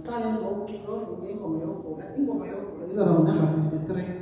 Siqale ngokucula ingoma yovula. Ingoma yovula izaba number 53.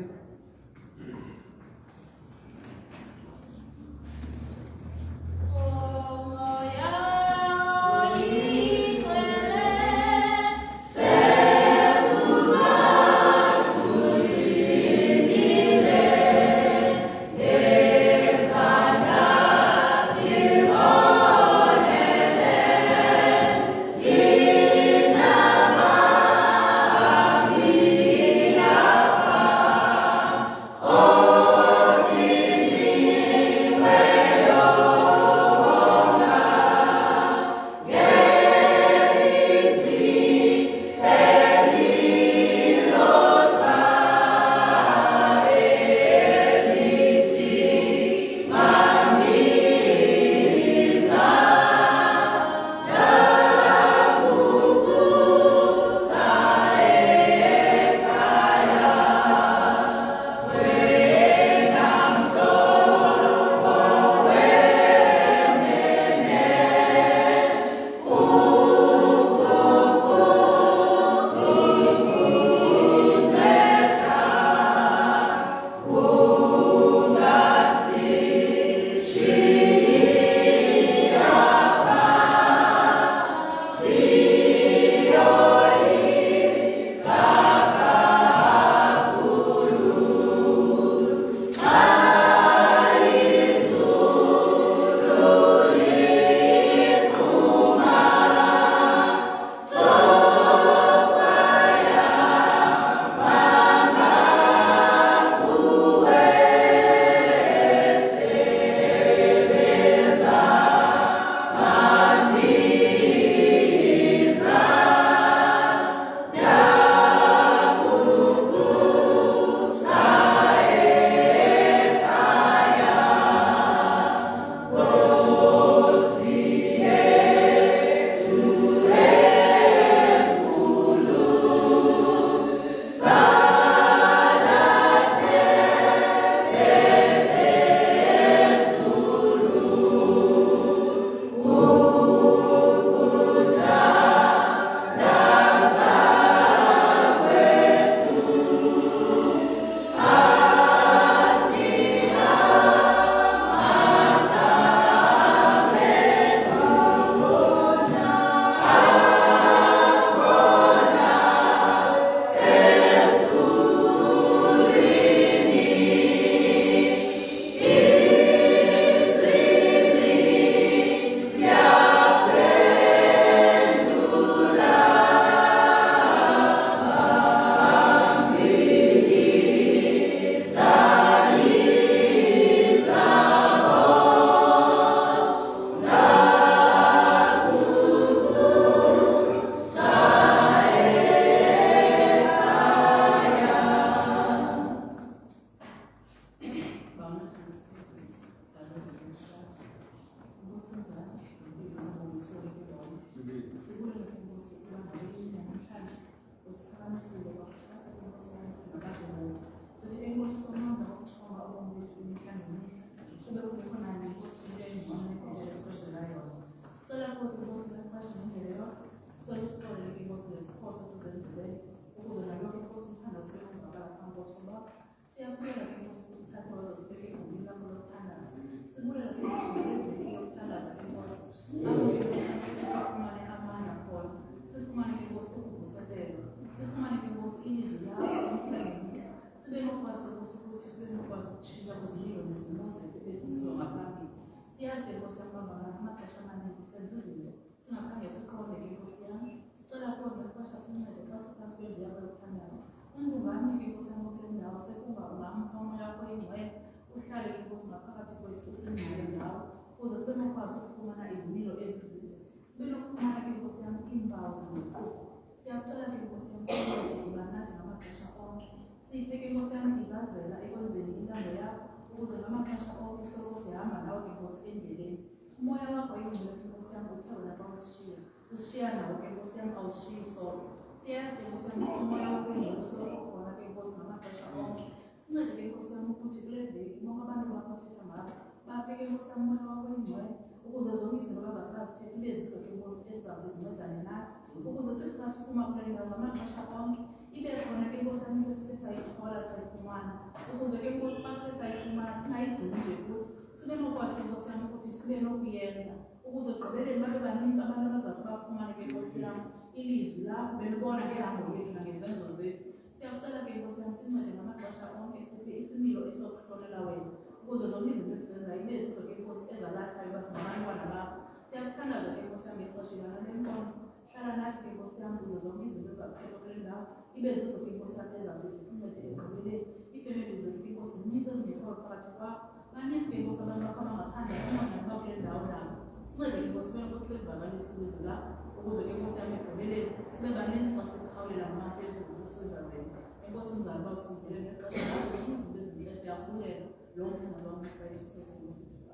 ukuze zonke izinto abazazithetha ibe zizo ke inkosi ezizawuthi zincedane nathi ukuze sithi xa siphuma kule ndawo ngamaxesha onke ibe khona ke inkosi yam into esibe sayichola sayifumana ukuze ke inkosi xa sibe sayifumana singayigcini nje kuthi sibe nokwazi inkosi yam ukuthi sibe nokuyenza ukuze ekugqibeleni babe baninzi abantu abazawuthi bafumane ke inkosi yam ilizwi lakho belibona ngehambo lethu nangezenzo zethu. Siyakucela ke inkosi yam sincede ngamaxesha onke siphe isimilo esokuhlonela wena ukuze zonke izinto esizenzayo ibe zizo ke inkosi ezalathayo basingabantwana bakho. Siyakuthandaza ke inkosi yam ngexesha ilana lenkonzo hlala nathi ke inkosi yam ukuze zonke izinto ezakuphethwa kule ndawo ibe zizo ke inkosi yam ezawuthi zisincede ekugqibeleni. Iifemeli zethu ke inkosi zinintsi ezingekho phakathi kwakho baninzi ke inkosi abantu bakho abangaphandle abanqonaba kule ndawo nabo sincede inkosi wena ukuthi sivakalise ilizwi lakho ukuze ke inkosi yam ekugqibeleni sibe baninzi xa sikhawulela ngamaphezulu ukusiza wena. Enkosi mzali uba usivile ngexesha lakho zonke izinto ezintle siyakubulela lo mphunga zonke xa Yesu Kristu Nkosi yethu.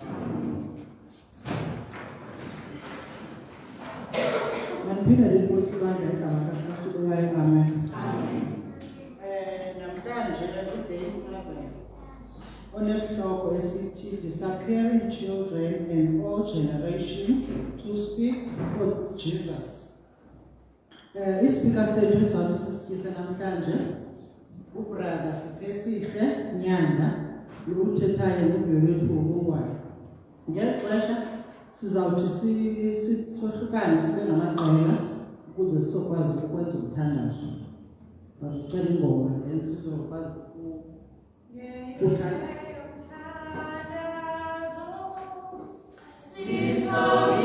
Amen. Maniphinda lenkosi ibandla igama kaKristu kuyayo. Amen. Namhlanje uDay 7 onesihloko esithi Disappearing Children and All Generations to Speak for Jesus. Ispeaker sethu esizawuthi sisityise namhlanje ubrother Siphesihle Nyanda lo uthethayo ngomvuyo wethu wobungwane. Ngeli xesha sizawuthi sohlukane sibe ngamaqela ukuze sizokwazi ukwenza umthandazo. Bazicela ingoma then sizokwazi ukuthandaza. As a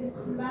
Hallelujah.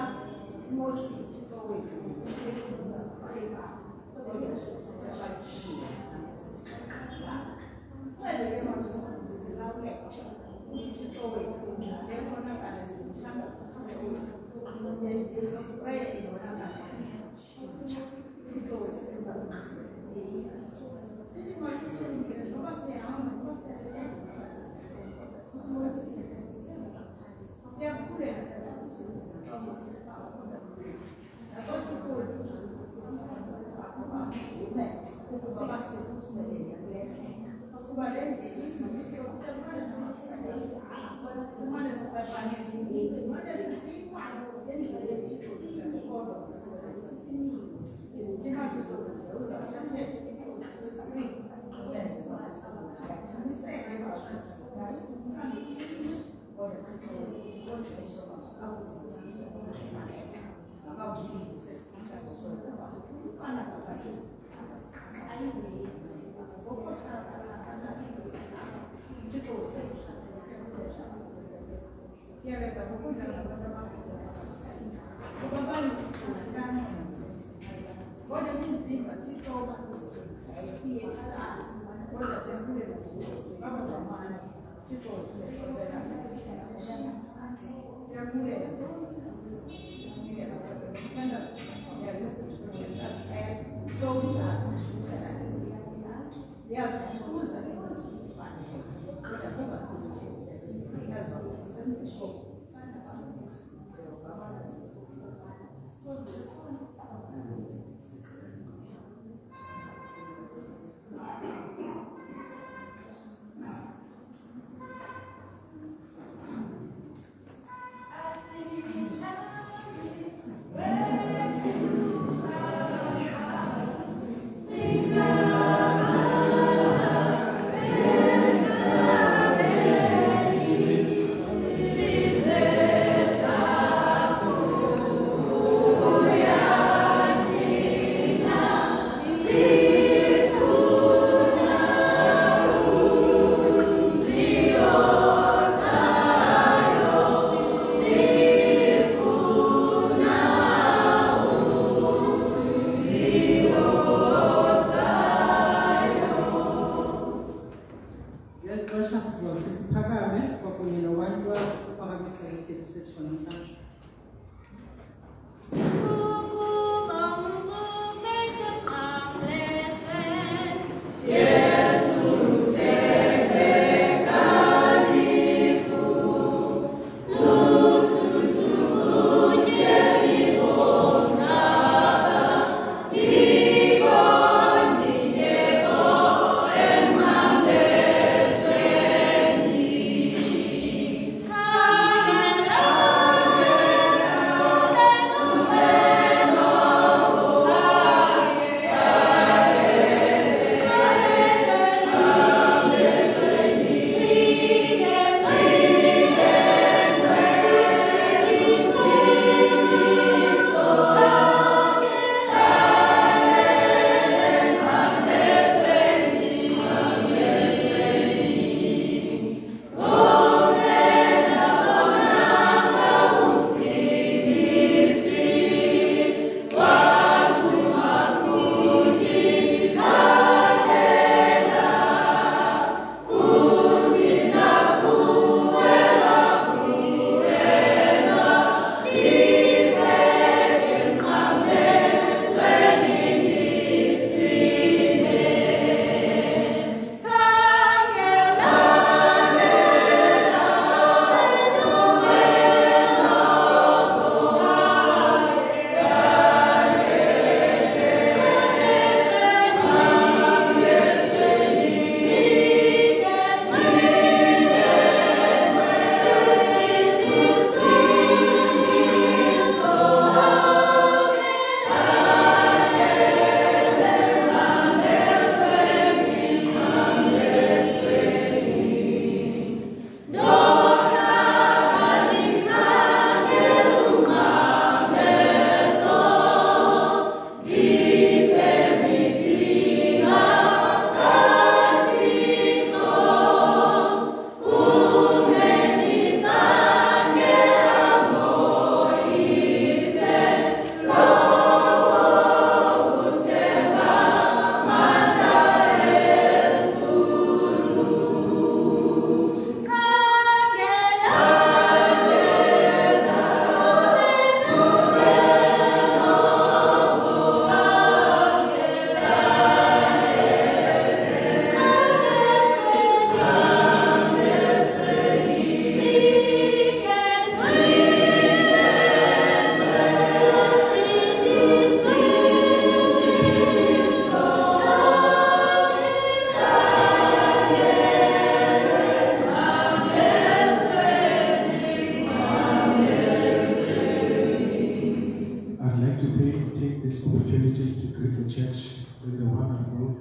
opportunity to greet the church with the wonderful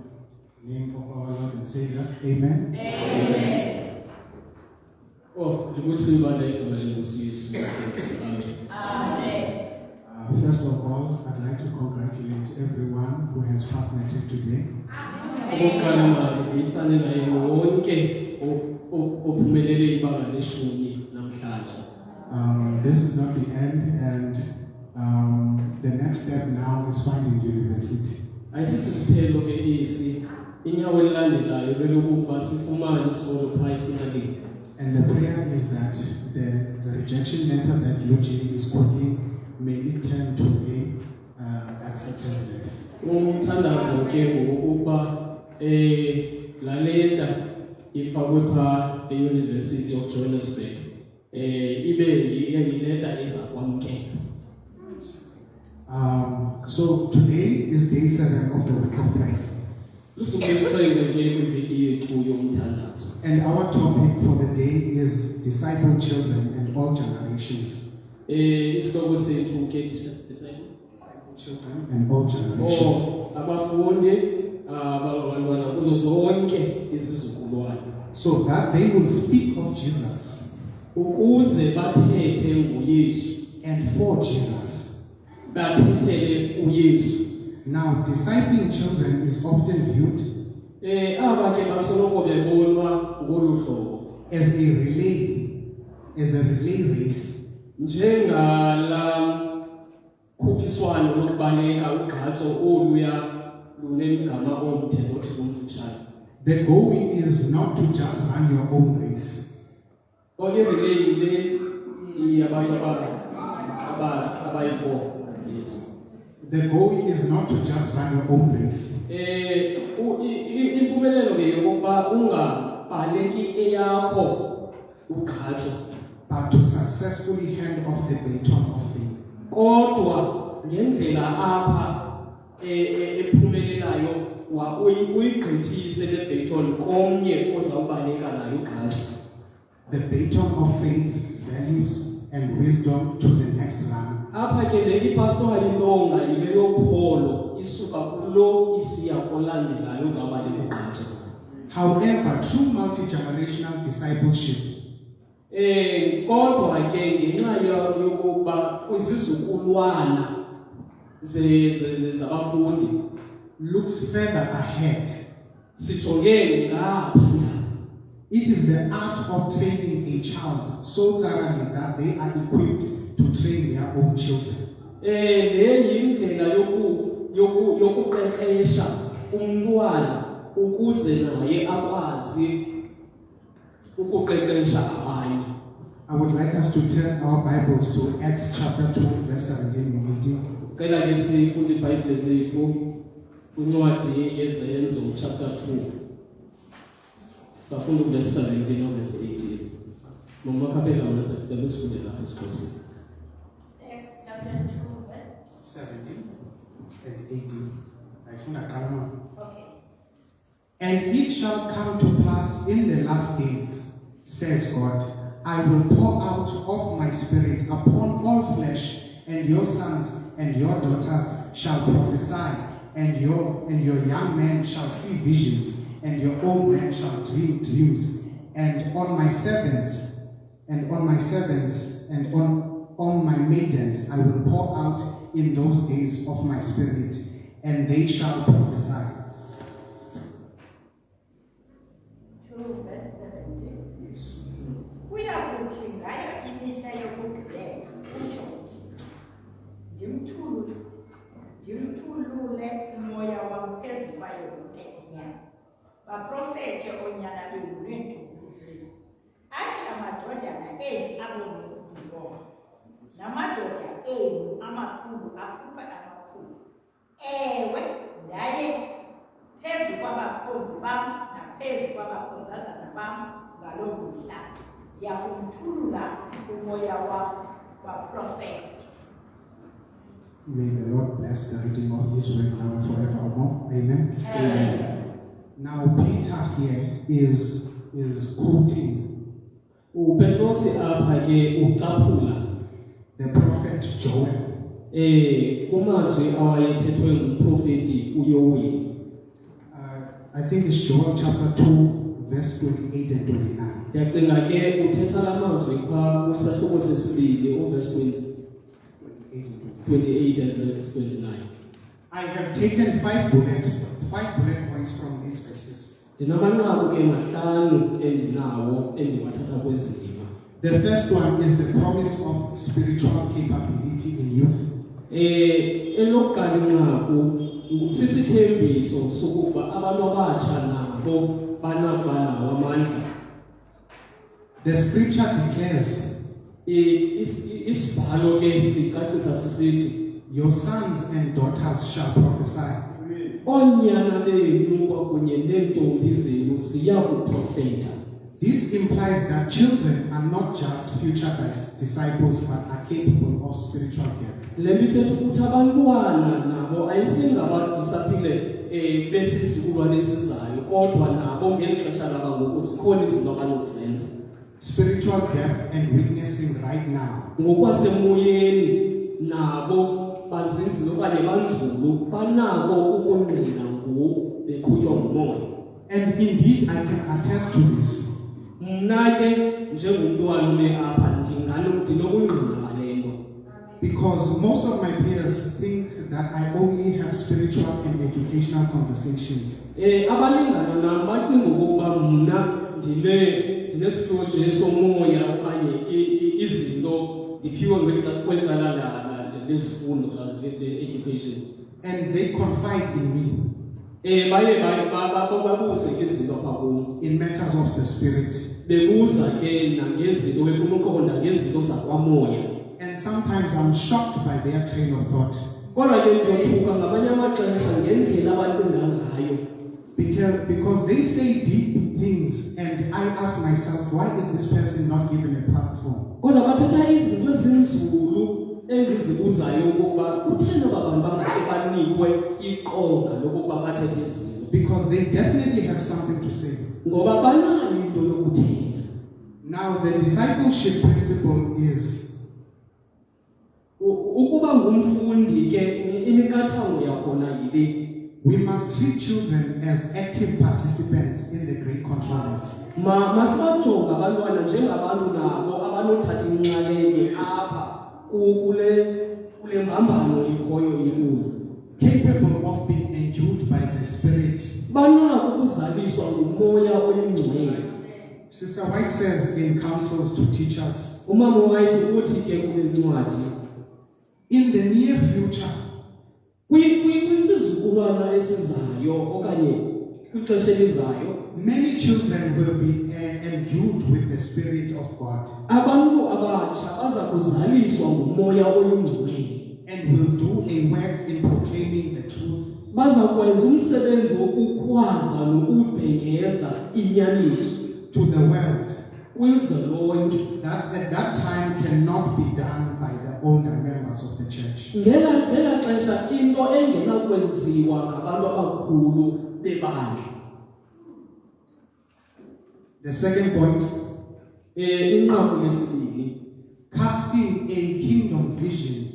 name of our Lord and Savior. Amen. Amen. Oh, Amen. Amen. First of all, I'd like to congratulate everyone who has passed matric today. This is not the end, and the next step now is finding university. And the prayer is that the rejection letter that Eugene is quoting, may it turn to a acceptance letter. La letter ifakwe pha e-University of Johannesburg ibe letter ezakwamkela. So today is day 7 of the week of prayer. And our topic for the day is disciple children and all generations. Disciple children and all generations. So that they will speak of Jesus and for Jesus. Now, discipling children is often viewed as a relay race. The goal is not to just run your own race. The goal is not to just run your own race. But to successfully hand off the baton of the baton of faith, values, and wisdom to the next run. However, true multi-generational discipleship looks further ahead. It is the art of training a child so thoroughly that they are equipped to train their own children. I would like us to turn our Bibles to Acts chapter 2, verse 17 and 18. Chapter 2. Safunda verse 17 and verse 18. Acts chapter 2, verse 17 and 18. Okay. And it shall come to pass in the last days, says God, I will pour out of my spirit upon all flesh, and your sons and your daughters shall prophesy, and your young men shall see visions, and your old men shall dream dreams. And on my servants, and on my maidens, I will pour out in those days of my spirit, and they shall prophesy. 2 verse 17. Yes. Kuyakuthi ngayo imihla yokugqibela utsho ndimthulule umoya wam phezu kwayo yonke inyama, baprofethe oonyana benu neentombi zenu. Athi amadodana enu abone ubulongwe, namadoda enu amakhulu akhuphe amakhulu. Ewe, ndaye phezu kwabakhonzi bam naphezu kwabakhonzazana bam ngaloo mihla ndiyakumthulula umoya wam waprofethi. May the Lord bless the reading of His word now and forevermore. Amen. Amen. Now Peter here is quoting the the prophet Joel. kumazwi awayethethwe ngumprofeti uYoweli. I think it's Joel chapter 2, verse 28 and 29. Ndiyacinga ke uthetha lamazwi kwisahluko sesibili verse 28 and verse 29. I have taken 5 bullet points from these verses. Ndinamanqaku ke mahlanu endinawo endiwathatha kwezi ndima. The first one is the promise of spiritual capability in youth. Elokuqala inqaku sisithembiso sokuba abantu abatsha nabo banakuba nawo amandla. The scripture declares, isibhalo ke sicacisa sisithi, your sons and daughters shall prophesy. oonyana benu kwakunye neentombi zenu ziya kuprofeta. This implies that children are not just future disciples but are capable of spiritual gifts. Le nto ithetha ukuthi abantwana nabo ayisingabadisapile besisizukulwane esizayo, kodwa nabo ngeli xesha laba ngoku zikhona izinto abanokuzenza. Spiritual depth and witnessing right now. Ngokwasemoyeni nabo bazinzile okanye banzulu banako ukungqina ngoku beqhutywa ngumoya. And indeed I can attest to this. Mna ke njengomntwana ume apha ndinokungqina ngale nto. Because most of my peers think that I only have spiritual and educational conversations. Abalingana nam bacinga ukuba mna ndinesiphiwo nje somoya okanye izinto ndiphiwe kweli cala lezifundo le-education. And they confide in me. Baye babuze izinto apha kum. In matters of the spirit. Bebuza ke nangezinto befuna uqonda ngezinto zakwamoya. And sometimes I'm shocked by their train of thought. Kodwa ke ndiyothuka ngamanye amaxesha ngendlela abacinga ngayo. Because they say deep things and I ask myself, why is this person not given a platform? Kodwa bathetha izinto ezinzulu endizibuzayo ukuba kutheni abantu bangake banikwe iqonga lokuba bathethe izinto. Because they definitely have something to say. Ngoba banayo into yokuthetha. Now the discipleship principle is ukuba ngumfundi ke imiqathango yakhona yile. We must treat children as active participants in the great controversy. Masibajonga abantwana njengabantu nabo abanothatha inxalenye apha kule mbambano ikhoyo inkulu. Capable of being endued by the Spirit. Banako ukuzaliswa ngumoya oyingcwele. Sister White says in Counsels to Teachers, Umama White uthi ke kwincwadi, in the near future, kwisizukulwana esizayo okanye kwixesha elizayo, many children will be endued with the Spirit of God. Abantu abatsha baza kuzaliswa ngumoya oyingcwele. And will do a work in proclaiming the truth. Baza kwenza umsebenzi wokukhwaza nokubhengeza inyaniso to the world. Kwizwe lonke. That at that time cannot be done by the older members of the church. Ngela xesha into engenakwenziwa ngabantu abakhulu bebandla. The second point, inqaku lesibili, casting a kingdom vision.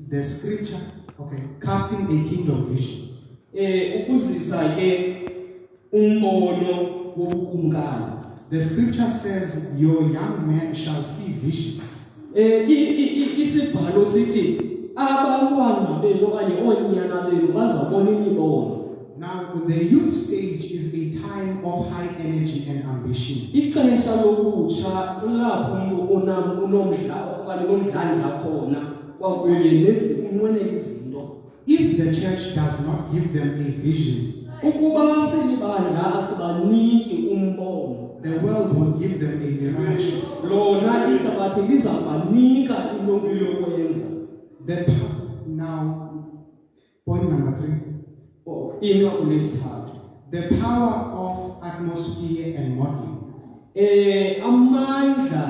The scripture, okay, casting a kingdom vision. Ukuzisa ke umbono wobukumkani. The scripture says, your young men shall see visions. Isibhalo sithi abantwana benu okanye oonyana benu bazabona imibono. Now, the youth stage is a time of high energy and ambition. Ixesha lokutsha kulapho umuntu unomdla okanye nomdlandla khona kwakunye nezinqwenela izinto. If the church does not give them a vision, ukuba silibandla asibaniki umbono, the world will give them a mirage. Lona ihlabathi lizabanika into yokwenza. Now, point number 3. Inqaku lesithathu. The power of atmosphere and modeling. Amandla.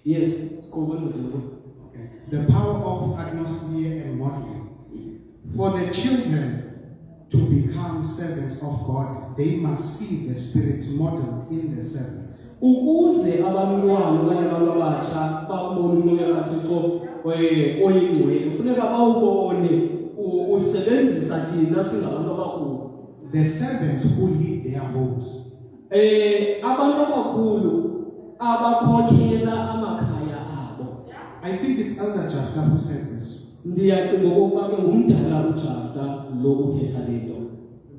Yes, okay. The power of atmosphere and modeling. For the children to become servants of God, they must see the Spirit modeled in the servants. Ukuze abantwana okanye abantu abatsha babone umoya kaThixo oyingcwele kufuneka bawubone usebenzisa thina singabantu abakhulu. The servants who lead their homes. Abantu abakhulu abakhokhela amakhaya abo. I think it's Elder Jafta who said this. Ndiyacinga okokuba ke ngumdala uJafta lo uthetha lento.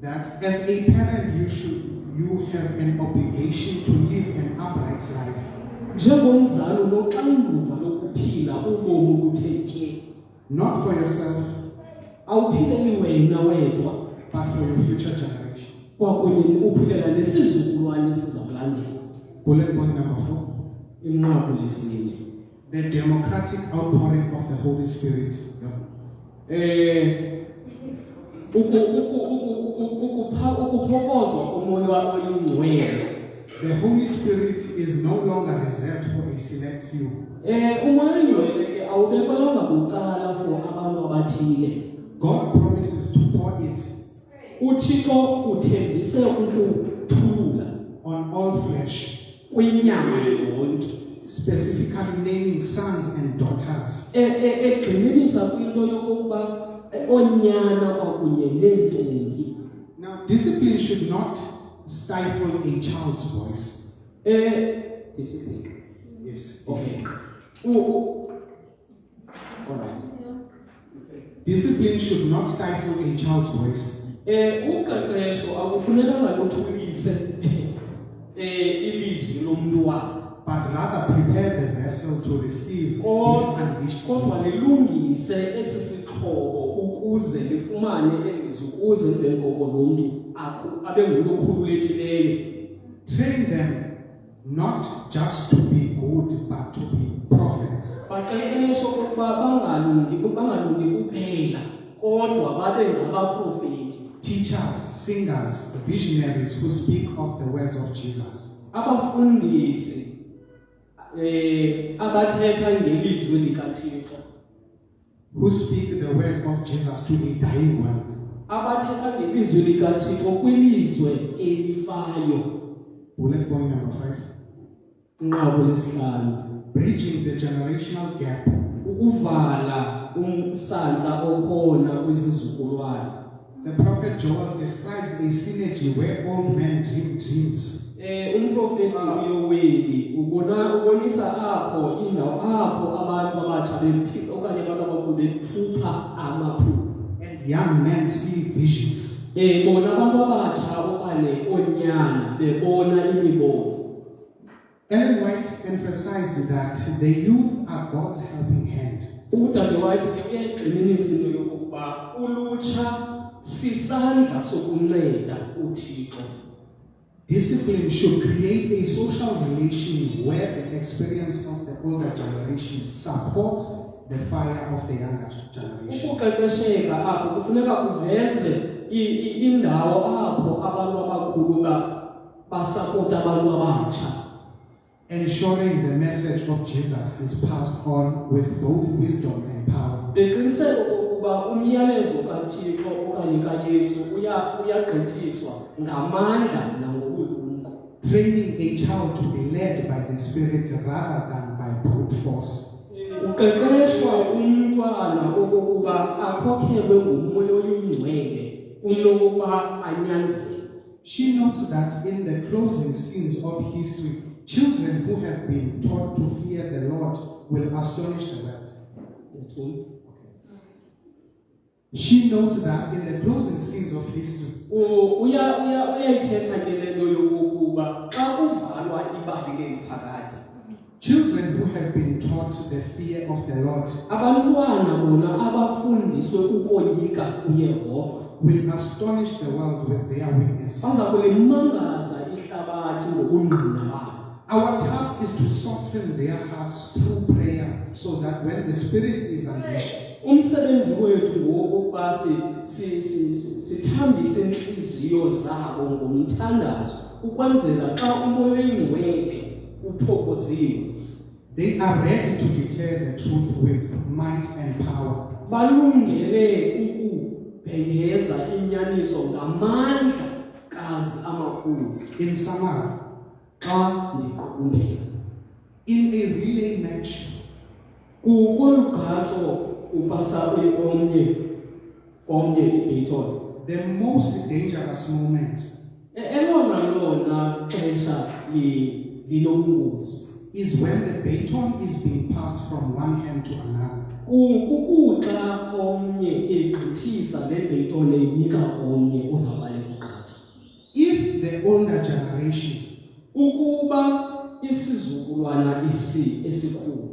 That as a parent you have an obligation to live an upright life. Njengomzali unoxanduva lokuphila ubomi obuthe tye. Not for yourself, Awuphileli wena wedwa, but for your future generation. kwakunye uphilela nesizukulwane esizakulandela. Bullet point number 4. Inqaku lesine. The democratic outpouring of the Holy Spirit. Ukuphokozwa komoya oyingcwele. The Holy Spirit is no longer reserved for a select few. Umoya oyingcwele ke awubekelwanga bucala for abantu abathile. God promises to pour it uThixo uthembise ukuthula on all flesh, kwinyama yonke. specifically naming sons and daughters. Egxininisa kwinto yokuba onyana kwakunye neentombi. Now, discipline should not stifle a child's voice. Discipline. Yes. Okay. All right. Discipline should not stifle a child's voice. Uqeqesho akufunekanga luthulise ilizwi lomntwana. But rather prepare the vessel to receive his unleashed Kodwa gift. lilungise esi sixhobo ukuze lifumane elizwi ukuze emveni koko lo mntu abe ngumntu okhululekileyo. Train them not just to be good, but to be prophets. Baqeqeshwe okokuba bangalungi kuphela kodwa babe ngabaprofeti. Teachers, singers, visionaries who speak of the words of Jesus. Abafundisi abathetha ngelizwi likaThixo. Who speak the word of Jesus to a dying world. Abathetha ngelizwi likaThixo kwilizwe elifayo. Bullet point number 5. Inqaku lesihlanu. Bridging the generational gap. Ukuvala umsansa okhona kwizizukulwane. The prophet Joel describes a synergy where old men dream dreams. Umprofeti uYoweli ubonisa apho indawo apho abantu abatsha bemphika okanye abantu abakhulu bephupha amaphupho. And young men see visions. Bona abantu abatsha okanye onyana bebona imibono. Ellen White emphasized that the youth are God's helping hand. Udade wathi ke uyayigxininisa into yokuba ulutsha sisandla sokunceda uThixo. Discipline should create a social relation where the experience of the older generation supports the fire of the younger generation. Ukuqeqesheka apho kufuneka kuveze indawo apho abantu abakhulu basapota abantu abatsha. Ensuring the message of Jesus is passed on with both wisdom and power. Beqiniseka ukuba umyalezo kaThixo okanye kaYesu uyagqithiswa ngamandla nangobulumko. Training a child to be led by the Spirit rather than by brute force. Uqeqeshwa umntwana okokuba akhokhelwe ngumoya oyingcwele unokuba anyanzele. She notes that in the closing scenes of history, children who have been taught to fear the Lord will astonish the world. She notes that in the closing scenes of history, uyayithetha ke lento yokuba xa kuvalwa ibali leliphakathi, children who have been taught the fear of the Lord abantwana bona abafundiswe ukoyika uYehova will astonish the world with their witness. baza kulimangaza ihlabathi ngobungqina babo. Our task is to soften their hearts through prayer so that when the Spirit is unleashed, Umsebenzi wethu ngokuba sithambise inhliziyo zabo ngomthandazo ukwenzela xa umoya oyingcwele uphokoziwe, they are ready to declare the truth with might and power. balungele bhengeza inyaniso ngamandla kazi amakhulu In summary, xa ndiqukumbela. in a relay match, Kukulugqatso upasa omnye ibeyton. the most dangerous moment Elona xesha linobungozi is when the baton is being passed from one hand to another. kukuxa omnye egqithisa le beyton eyinika omnye ozawuba ligqatso. If the older generation Ukuba isizukulwana esikhulu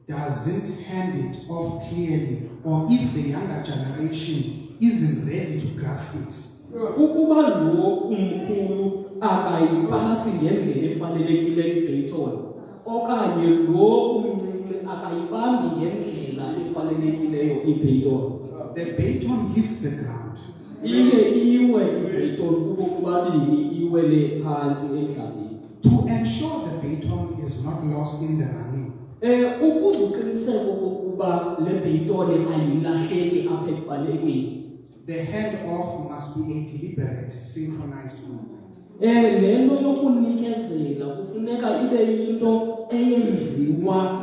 doesn't hand it off clearly, or if the younger generation isn't ready to grasp it, ukuba lo umkhulu akayipasi ngendlela efanelekileyo ibeyton okanye lo umncinci akayibambi ngendlela efanelekileyo ibeyton, the baton hits the ground. iye iwe ibeyton kubo kubabini iwele phantsi endlaleni. To ensure the baton is not lost in the running, Ukuze uqiniseke okokuba le beyton ayilahleki apha ekubalekeni, the hand-off must be a deliberate, synchronized movement. le nto yokunikezela kufuneka ibe yinto eyenziwa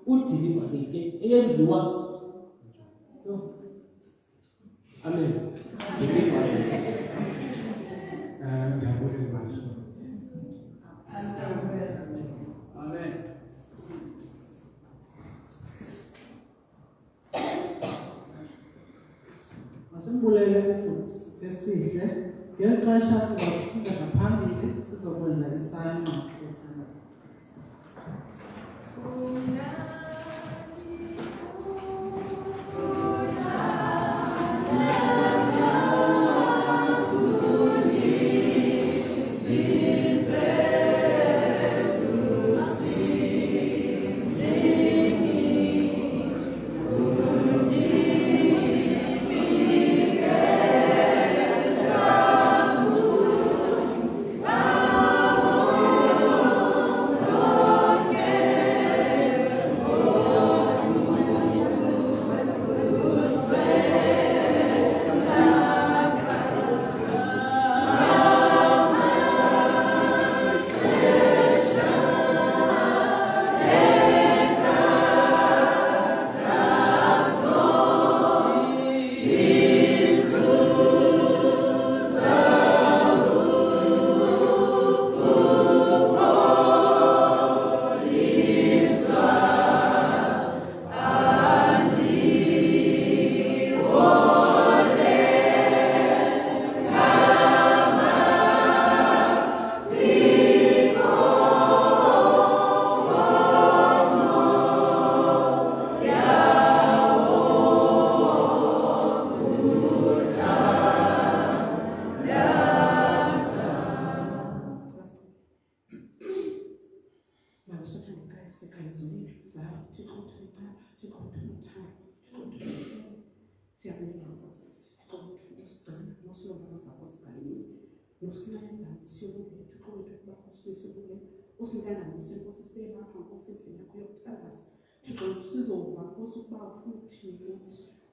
udilibaleke eyenziwa. Amen. Masimbulele ukuthi esihle ngexesha sizasiza ngaphambili sizokwenza isangqa sokukhanya.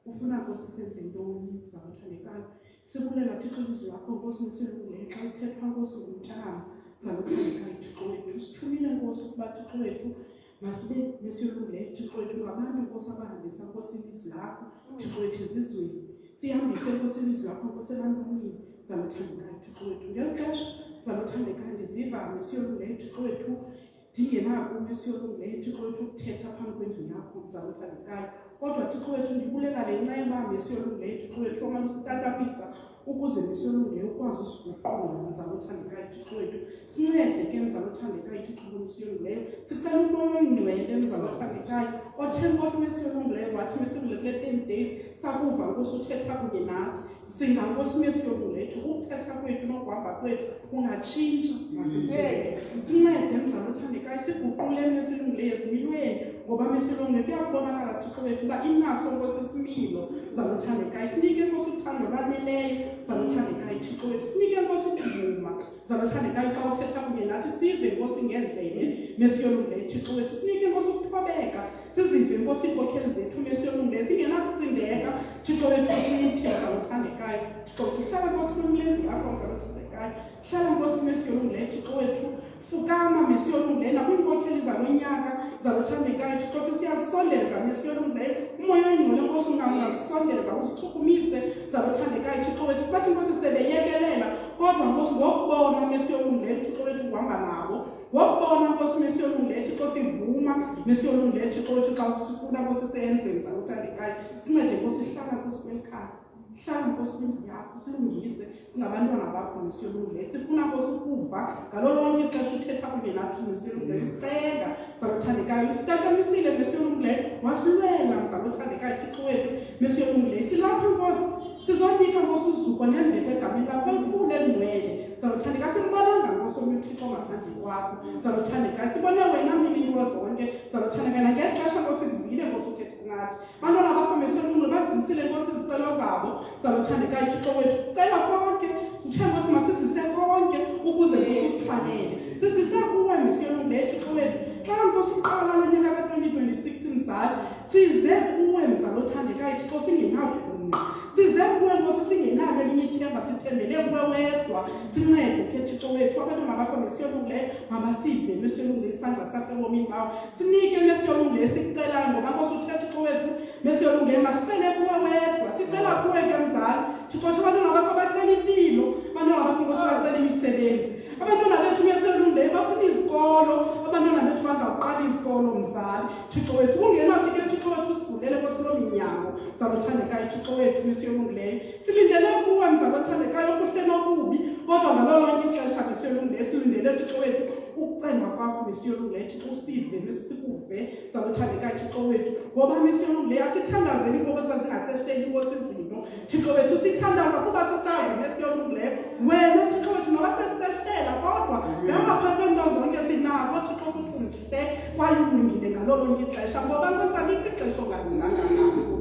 Ufuna kusisenze ntoni zabathandekayo sibulela Thixo ilizwi lakho Nkosi mesilungile xa uthethwa Nkosi ngumntana zabathandekayo Thixo wethu sithumile Nkosi ukuba Thixo wethu masibe mesilungile Thixo wethu ngabantu Nkosi abahambisa Nkosi ilizwi lakho Thixo wethu ezizweni sihambise Nkosi ilizwi lakho Nkosi ebantwini zabathandekayo Thixo wethu ngeli xesha zabathandekayo ndiziva mesilungile Thixo wethu ndingenako mesilungileyo Thixo wethu ukuthetha phambi kwendlu yakho zabathandekayo kodwa Thixo wethu ndibulela le nceba mesilungileyo Thixo wethu omalusitatapisa ukuze mesilungileyo ukwazi usiguqula zabathandekayo Thixo wethu sincede ke zabathandekayo Thixo mesilungileyo sicela umoya oyingcwele zabathandekayo othe Nkosi mesilungileyo wathi mesilungileyo kule 10 days sakuva Nkosi uthetha kunye nathi singa Nkosi mesilungileyo ukuthetha kwethu nokuhamba kwethu kungatshintsha masibeke sincede zabathandekayo siguqule mesilungileyo ezimilweni ngoba mesilungileyo kuyabonakala Thixo wethu uba inaso Nkosi isimilo zabathandekayo sinike Nkosi uthando lwaneleyo zabathandekayo Thixo wethu sinike Nkosi ukuvuma zabathandekayo xa uthetha kunye nathi sive Nkosi ngendlebe mesilungileyo Thixo wethu sinike Nkosi ukuthobeka sizive Nkosi iinkokheli zethu mesilungileyo singenakusindeka Thixo wethu sithi othandekayo. Thixo wethu hlala Nkosi kwimilenze yakho mzali othandekayo. Hlala Nkosi Mesiya olungileyo Thixo wethu. Fukama Mesiya olungileyo nakwiinkokheli zalonyaka zalothandekayo. Thixo wethu siyasondeza Mesiya olungileyo. Umoya oyingcwele Nkosi ungasondeza usichukumise zalothandekayo Thixo wethu. Sibathi Nkosi sebeyekelela kodwa Nkosi ngokubona Mesiya olungileyo Thixo wethu uhamba nabo. Ngokubona Nkosi Mesiya olungileyo Thixo sivuma Mesiya olungileyo Thixo wethu xa sifuna Nkosi siyenzeni zalothandekayo. Sincede Nkosi hlala Nkosi kwelikhaya. Hlala Nkosi kwindlu yakho silungise singabantwana bakho Mesiya olungileyo. Sifuna Nkosi ukuva ngalo lonke ixesha uthetha kunye nathi Mesiya olungileyo. Sicela zalothandekayo usitatanisile Mesiya olungileyo wasilwela zalothandekayo Thixo wethu Mesiya olungileyo. Silapha Nkosi sizonika Nkosi uzuko nembeko egameni lakho elikhulu elingcwele zalothandekayo. Simbonanga Nkosi omnye uThixo ngaphandle kwakho zalothandekayo. Sibone wena mlilo zonke zalothandekayo. Ngexesha Nkosi kuvile Nkosi uthetha nathi. Abantwana bakho Mesiya olungileyo bazisile Nkosi izicelo zabo zalothandekayo Thixo wethu. Cela konke uthe Nkosi masisise konke ukuze Nkosi usifanele. Sisise kuwe Mesiya olungileyo Thixo wethu. Xa Nkosi uqala lo nyaka ka-2026 mzali size kuwe mzalothandekayo Thixo singenagungqa. Size kuwe Nkosi singenalo elinye ithemba sithembele kuwe wedwa. Sincede ke Thixo wethu abantwana bakho Mesiya olungileyo mabasive Mesiya olungileyo isandla sakho ebomini bawo. Sinike Mesiya olungileyo sikucelayo ngoba Nkosi uthe Thixo wethu Mesiya olungileyo masicele kuwe wedwa. Sicela kuwe ke mzali Thixo abantwana bakho bacela impilo. Abantwana bakho Nkosi bacela imisebenzi. Abantwana bethu Mesiya olungileyo bafuna izikolo. Abantwana bethu bazawuqala izikolo mzali Thixo wethu. Ungenathi ke Thixo wethu usivulele Nkosi lo minyango zalothandekayo Thixo wethu Mesiya olungileyo. Silindele kuwe mzalothandekayo okuhle nokubi kodwa ngalo lonke ixesha Mesiya olungileyo silindele Thixo wethu ukucenga kwakho Mesiya olungileyo Thixo usive sikuve zalothandekayo Thixo wethu. Ngoba Mesiya olungileyo asithandazeli ngoba sazingasehleli Nkosi izinto Thixo wethu. Sithandaza kuba sisazi Mesiya olungileyo wena Thixo wethu noba sesihlela kodwa ngapha kwento zonke sinako Thixo ukuthi umhle kwaye ulungile ngalo lonke ixesha ngoba Nkosi alikho ixesha ongalunganga ngalo.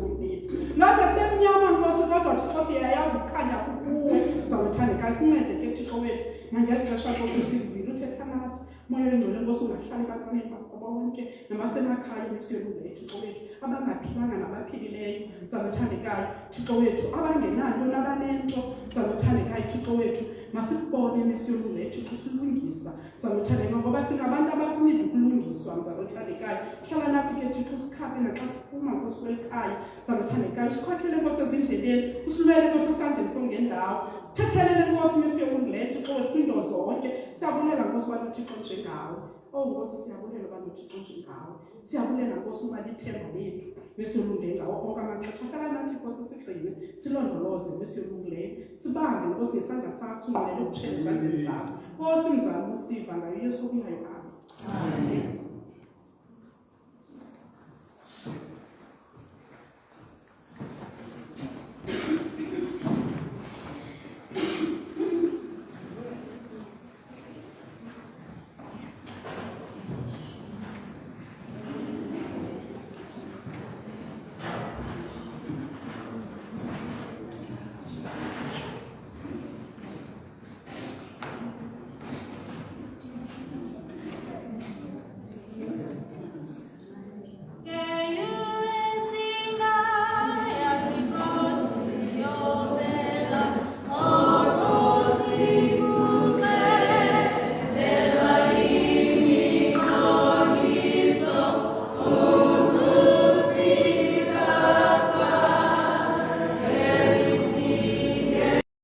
Ngaze kubemnyama Nkosi kodwa Thixo siyayazi ukukhanya kukuwe zalothandekayo. Sincede ke Thixo wethu nangexesha Nkosi sivile uthetha nathi. Moya oyingcwele Nkosi ungahlali ebantwaneni bakho bonke namasemakhaya Mesiya olungileyo Thixo wethu. Abangaphilanga nabaphilileyo zalothandekayo Thixo wethu. Abangenanto nabanento zalothandekayo Thixo wethu. Masikubone Mesiya olungileyo Thixo silungisa zalothandekayo ngoba singabantu abafuna ukulungiswa zalothandekayo. Hlala nathi ke Thixo sikhaphe naxa siphuma Nkosi kwelikhaya zalothandekayo. Sikhokhele Nkosi ezindleleni usilwele Nkosi esandleni songendawo. Thethelele Nkosi Mesiya olungileyo Thixo wethu kwiinto zonke. Siyabulela Nkosi uba noThixo njengawe. Nkosi siyabulela uba noThixo njengawe. Siyabulela Nkosi uba lithemba lethu Mesiya olungileyo ngawo onke amaxesha. Hlala nathi Nkosi sigcine silondoloze Mesiya olungileyo. Sibambe Nkosi ngesandla sakho singcwele ukutshela ezandleni zakho. Nkosi mzali usiva ngayo Yesu kunayo. Amen.